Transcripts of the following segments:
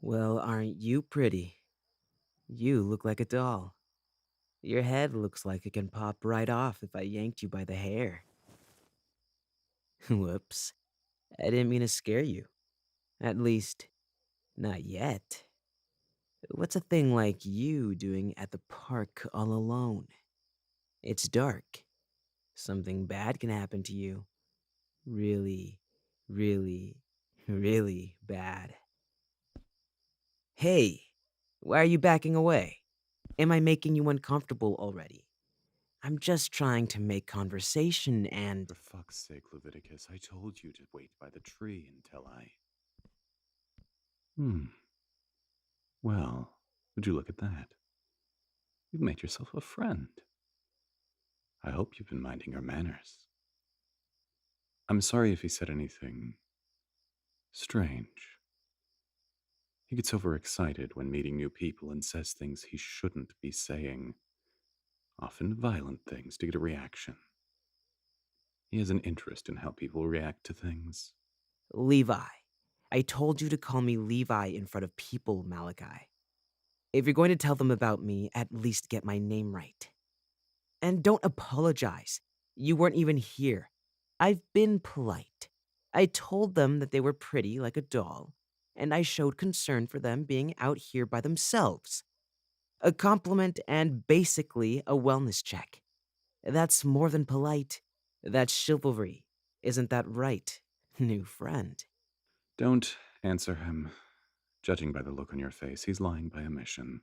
Well, aren't you pretty? You look like a doll. Your head looks like it can pop right off if I yanked you by the hair. Whoops. I didn't mean to scare you. At least, not yet. What's a thing like you doing at the park all alone? It's dark. Something bad can happen to you. Really, really, really bad. Hey, why are you backing away? Am I making you uncomfortable already? I'm just trying to make conversation and. For fuck's sake, Leviticus, I told you to wait by the tree until I. Hmm. Well, would you look at that? You've made yourself a friend. I hope you've been minding your manners. I'm sorry if he said anything strange. He gets overexcited when meeting new people and says things he shouldn't be saying, often violent things to get a reaction. He has an interest in how people react to things. Levi. I told you to call me Levi in front of people, Malachi. If you're going to tell them about me, at least get my name right. And don't apologize. You weren't even here. I've been polite. I told them that they were pretty like a doll, and I showed concern for them being out here by themselves. A compliment and basically a wellness check. That's more than polite. That's chivalry. Isn't that right, new friend? Don't answer him. Judging by the look on your face, he's lying by omission.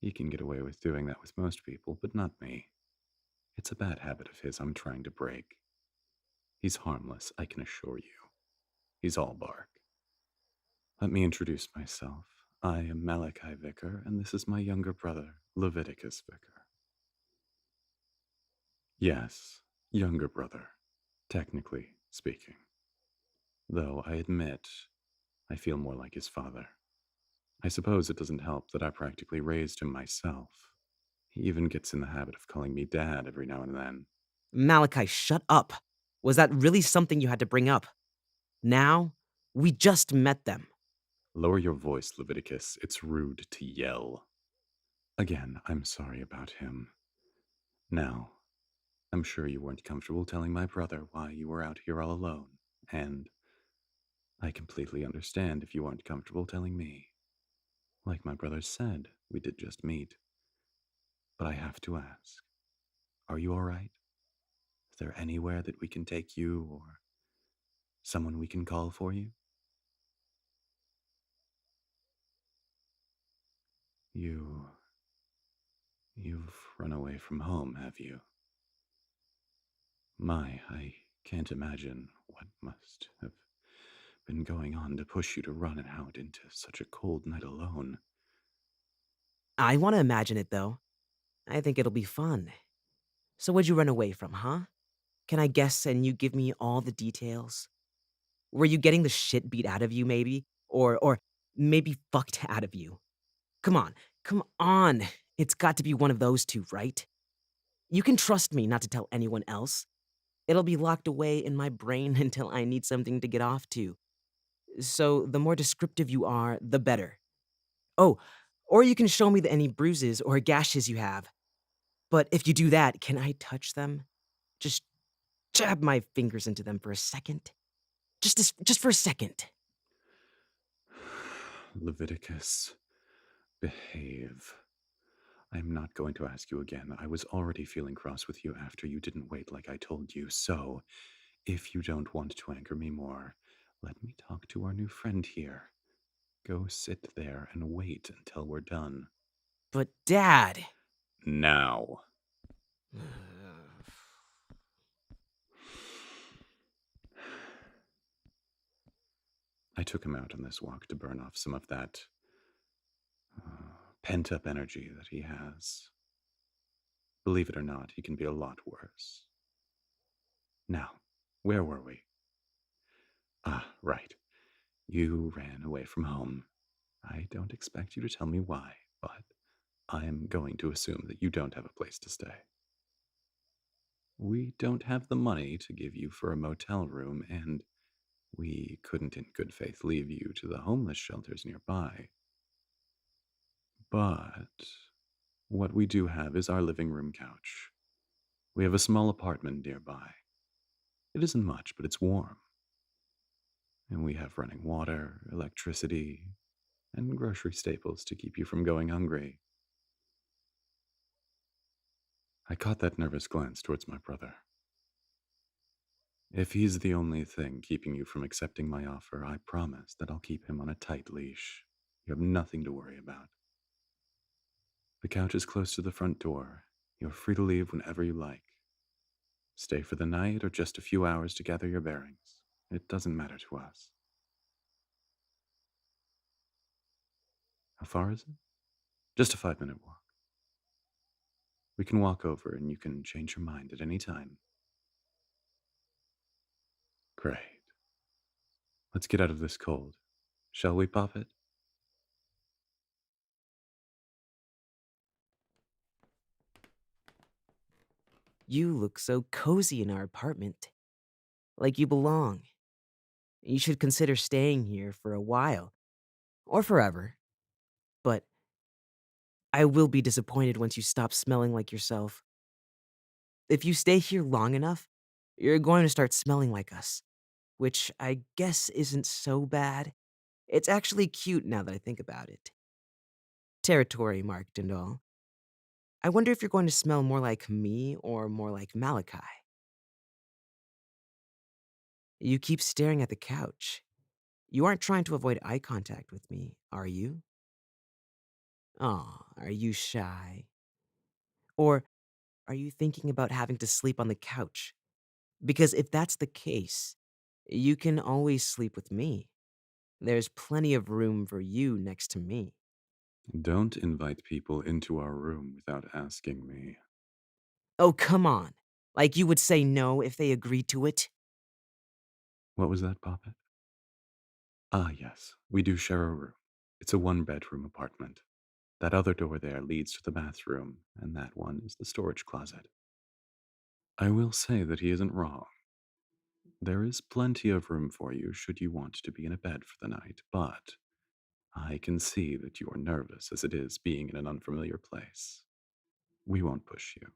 He can get away with doing that with most people, but not me. It's a bad habit of his I'm trying to break. He's harmless, I can assure you. He's all bark. Let me introduce myself. I am Malachi Vicar, and this is my younger brother, Leviticus Vicar. Yes, younger brother, technically speaking. Though I admit, I feel more like his father. I suppose it doesn't help that I practically raised him myself. He even gets in the habit of calling me dad every now and then. Malachi, shut up. Was that really something you had to bring up? Now, we just met them. Lower your voice, Leviticus. It's rude to yell. Again, I'm sorry about him. Now, I'm sure you weren't comfortable telling my brother why you were out here all alone, and I completely understand if you weren't comfortable telling me. Like my brother said, we did just meet. But I have to ask, are you alright? Is there anywhere that we can take you or someone we can call for you? You. You've run away from home, have you? My, I can't imagine what must have been going on to push you to run out into such a cold night alone. I want to imagine it, though. I think it'll be fun. So, what'd you run away from, huh? Can I guess and you give me all the details? Were you getting the shit beat out of you, maybe? Or maybe fucked out of you? Come on, come on. It's got to be one of those two, right? You can trust me not to tell anyone else. It'll be locked away in my brain until I need something to get off to. So, the more descriptive you are, the better. Oh, or you can show me any bruises or gashes you have. But if you do that, can I touch them? Just jab my fingers into them for a second? Just for a second. Leviticus, behave. I'm not going to ask you again. I was already feeling cross with you after you didn't wait like I told you. So, if you don't want to anger me more, let me talk to our new friend here. Go sit there and wait until we're done. But Dad. Now. I took him out on this walk to burn off some of that pent up energy that he has. Believe it or not, he can be a lot worse. Now, where were we? Ah, right. You ran away from home. I don't expect you to tell me why, but I am going to assume that you don't have a place to stay. We don't have the money to give you for a motel room, and We couldn't in good faith leave you to the homeless shelters nearby. But what we do have is our living room couch. We have a small apartment nearby. It isn't much, but it's warm. And we have running water, electricity, and grocery staples to keep you from going hungry. I caught that nervous glance towards my brother. If he's the only thing keeping you from accepting my offer, I promise that I'll keep him on a tight leash. You have nothing to worry about. The couch is close to the front door. You're free to leave whenever you like. Stay for the night or just a few hours to gather your bearings. It doesn't matter to us. How far is it? Just a 5-minute walk. We can walk over and you can change your mind at any time. Great. Let's get out of this cold. Shall we, Poppet? You look so cozy in our apartment, like you belong. You should consider staying here for a while, or forever. But I will be disappointed once you stop smelling like yourself. If you stay here long enough, you're going to start smelling like us, which I guess isn't so bad. It's actually cute now that I think about it. Territory marked and all. I wonder if you're going to smell more like me or more like Malachi. You keep staring at the couch. You aren't trying to avoid eye contact with me, are you? Aw, are you shy? Or are you thinking about having to sleep on the couch? Because if that's the case, you can always sleep with me. There's plenty of room for you next to me. Don't invite people into our room without asking me. Oh, come on. Like you would say no if they agreed to it? What was that, Poppet? Ah, yes, we do share a room. It's a one-bedroom apartment. That other door there leads to the bathroom, and that one is the storage closet. I will say that he isn't wrong. There is plenty of room for you should you want to be in a bed for the night, but I can see that you are nervous as it is being in an unfamiliar place. We won't push you.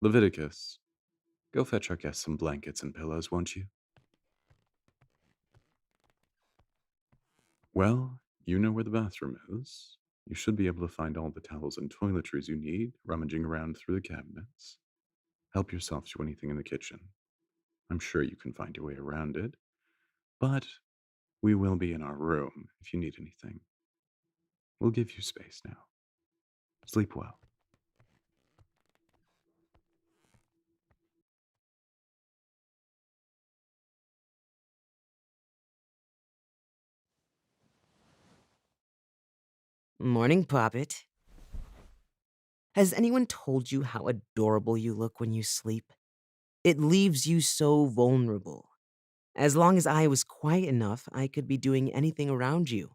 Leviticus, go fetch our guests some blankets and pillows, won't you? Well, you know where the bathroom is. You should be able to find all the towels and toiletries you need, rummaging around through the cabinets. Help yourself to anything in the kitchen. I'm sure you can find your way around it, but we will be in our room if you need anything. We'll give you space now. Sleep well. Morning, Poppet. Has anyone told you how adorable you look when you sleep? It leaves you so vulnerable. As long as I was quiet enough, I could be doing anything around you,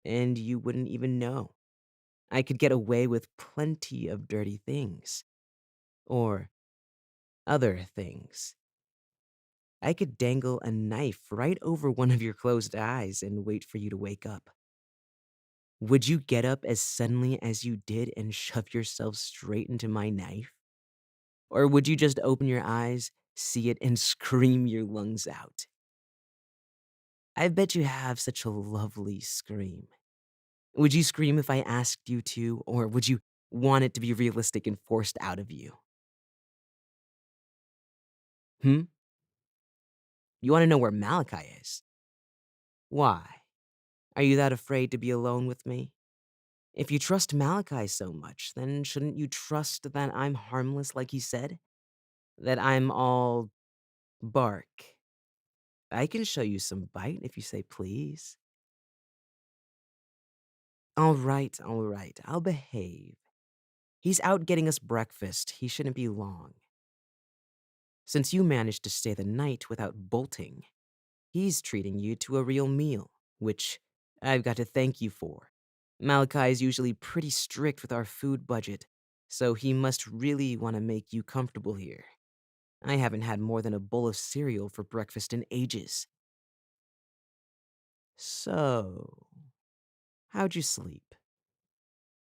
and you wouldn't even know. I could get away with plenty of dirty things. Or other things. I could dangle a knife right over one of your closed eyes and wait for you to wake up. Would you get up as suddenly as you did and shove yourself straight into my knife? Or would you just open your eyes, see it, and scream your lungs out? I bet you have such a lovely scream. Would you scream if I asked you to, or would you want it to be realistic and forced out of you? Hmm? You want to know where Malachi is? Why? Are you that afraid to be alone with me? If you trust Malachi so much, then shouldn't you trust that I'm harmless like he said? That I'm all bark? I can show you some bite if you say please. All right, I'll behave. He's out getting us breakfast. He shouldn't be long. Since you managed to stay the night without bolting, he's treating you to a real meal, which I've got to thank you for. Malachi is usually pretty strict with our food budget, so he must really want to make you comfortable here. I haven't had more than a bowl of cereal for breakfast in ages. So, how'd you sleep?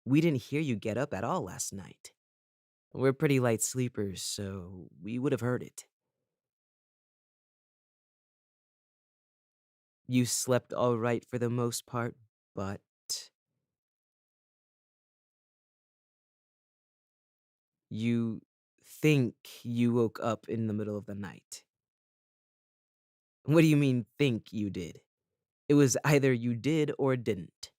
We didn't hear you get up at all last night. We're pretty light sleepers, so we would have heard it. You slept all right for the most part, but you think you woke up in the middle of the night. What do you mean, think you did? It was either you did or didn't.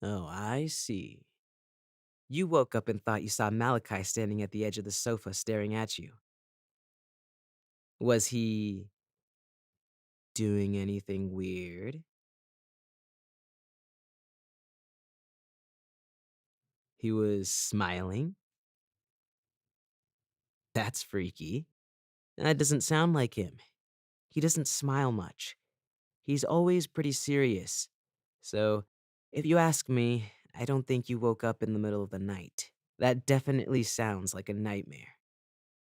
Oh, I see. You woke up and thought you saw Malachi standing at the edge of the sofa staring at you. Was he doing anything weird? He was smiling? That's freaky. That doesn't sound like him. He doesn't smile much. He's always pretty serious. So, if you ask me, I don't think you woke up in the middle of the night. That definitely sounds like a nightmare.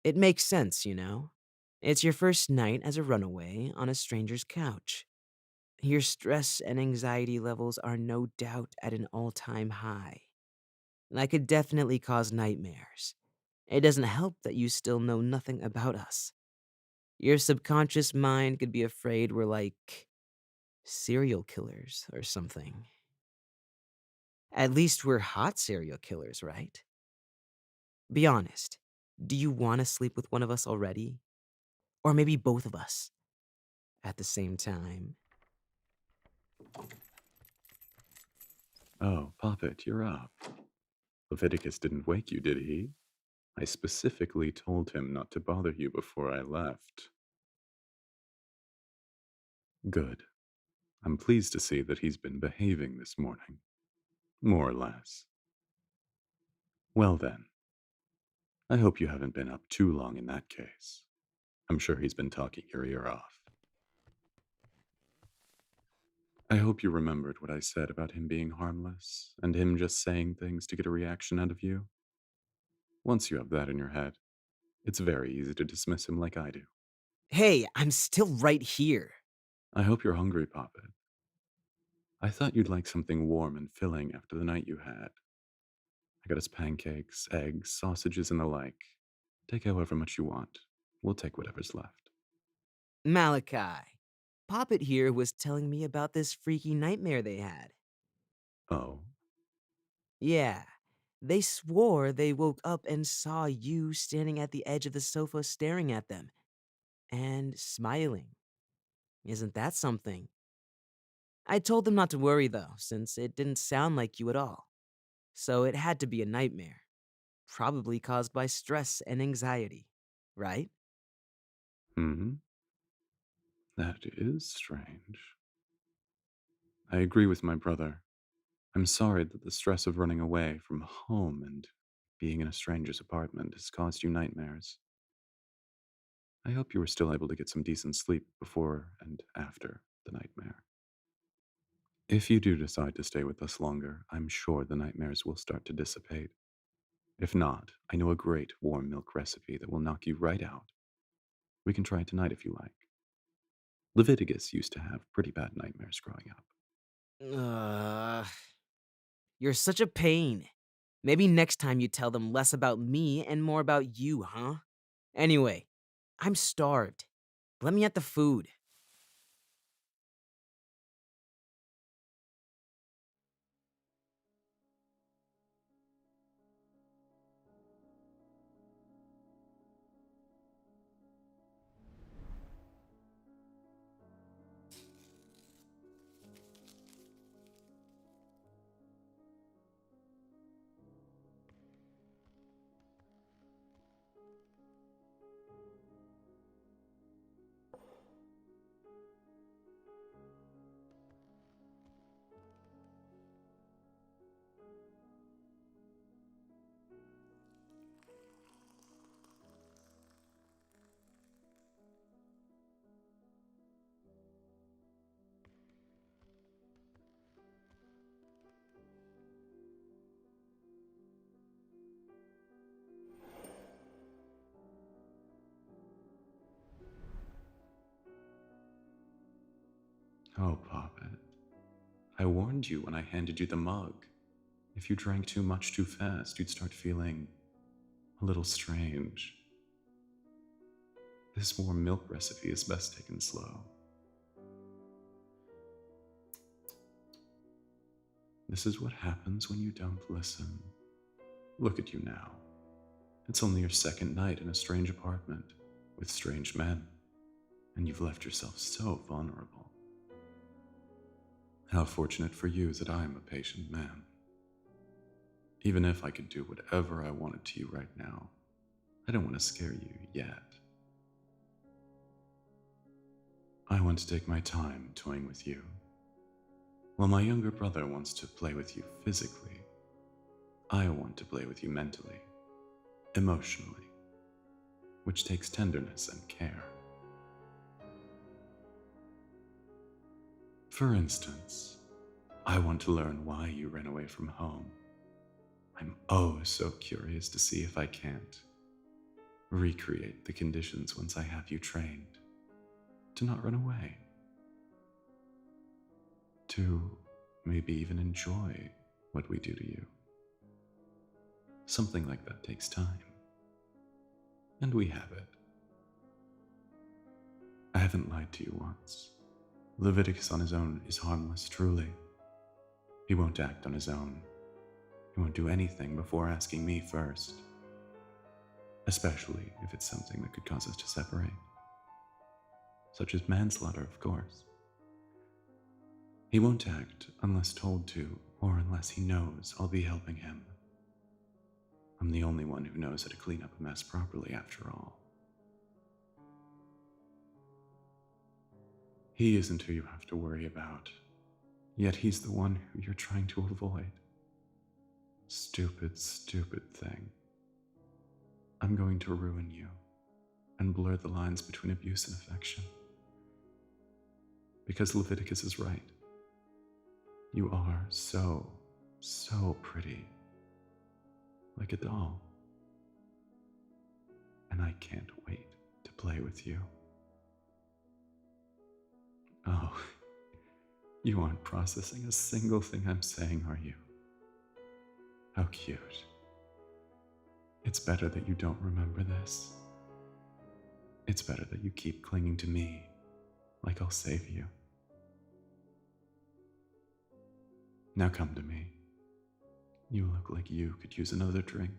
It makes sense, you know? It's your first night as a runaway on a stranger's couch. Your stress and anxiety levels are no doubt at an all time high. That could definitely cause nightmares. It doesn't help that you still know nothing about us. Your subconscious mind could be afraid we're like serial killers or something. At least we're hot serial killers, right? Be honest. Do you want to sleep with one of us already? Or maybe both of us at the same time? Oh, Poppet, you're up. Leviticus didn't wake you, did he? I specifically told him not to bother you before I left. Good. I'm pleased to see that he's been behaving this morning. More or less. Well then, I hope you haven't been up too long in that case. I'm sure he's been talking your ear off. I hope you remembered what I said about him being harmless and him just saying things to get a reaction out of you. Once you have that in your head, it's very easy to dismiss him like I do. Hey, I'm still right here. I hope you're hungry, Poppet. I thought you'd like something warm and filling after the night you had. I got us pancakes, eggs, sausages, and the like. Take however much you want. We'll take whatever's left. Malachi. Poppet here was telling me about this freaky nightmare they had. Oh, Yeah, they swore they woke up and saw you standing at the edge of the sofa staring at them and smiling. Isn't that something? I told them not to worry though, since it didn't sound like you at all. So it had to be a nightmare, probably caused by stress and anxiety, right? hmm. That is strange. I agree with my brother. I'm sorry that the stress of running away from home and being in a stranger's apartment has caused you nightmares. I hope you were still able to get some decent sleep before and after the nightmare. If you do decide to stay with us longer, I'm sure the nightmares will start to dissipate. If not, I know a great warm milk recipe that will knock you right out. We can try it tonight if you like. Leviticus used to have pretty bad nightmares growing up. Ugh, you're such a pain. Maybe next time you tell them less about me and more about you, huh? Anyway, I'm starved. Let me at the food. Oh, Poppet. I warned you when I handed you the mug. If you drank too much too fast, you'd start feeling a little strange. This warm milk recipe is best taken slow. This is what happens when you don't listen. Look at you now. It's only your second night in a strange apartment with strange men, and you've left yourself so vulnerable. How fortunate for you that I am a patient man. Even if I could do whatever I wanted to you right now, I don't want to scare you yet. I want to take my time toying with you. While my younger brother wants to play with you physically, I want to play with you mentally, emotionally, which takes tenderness and care. For instance, I want to learn why you ran away from home. I'm oh so curious to see if I can't recreate the conditions once I have you trained to not run away, to maybe even enjoy what we do to you. Something like that takes time, and we have it. I haven't lied to you once. Leviticus on his own is harmless, truly. He won't act on his own. He won't do anything before asking me first, especially if it's something that could cause us to separate, such as manslaughter, of course. He won't act unless told to, or unless he knows I'll be helping him. I'm the only one who knows how to clean up a mess properly, after all. He isn't who you have to worry about, yet he's the one who you're trying to avoid. Stupid, stupid thing. I'm going to ruin you and blur the lines between abuse and affection. Because Leviticus is right. You are so, so pretty. Like a doll. And I can't wait to play with you. Oh, you aren't processing a single thing I'm saying, are you? How cute. It's better that you don't remember this. It's better that you keep clinging to me, like I'll save you. Now come to me. You look like you could use another drink.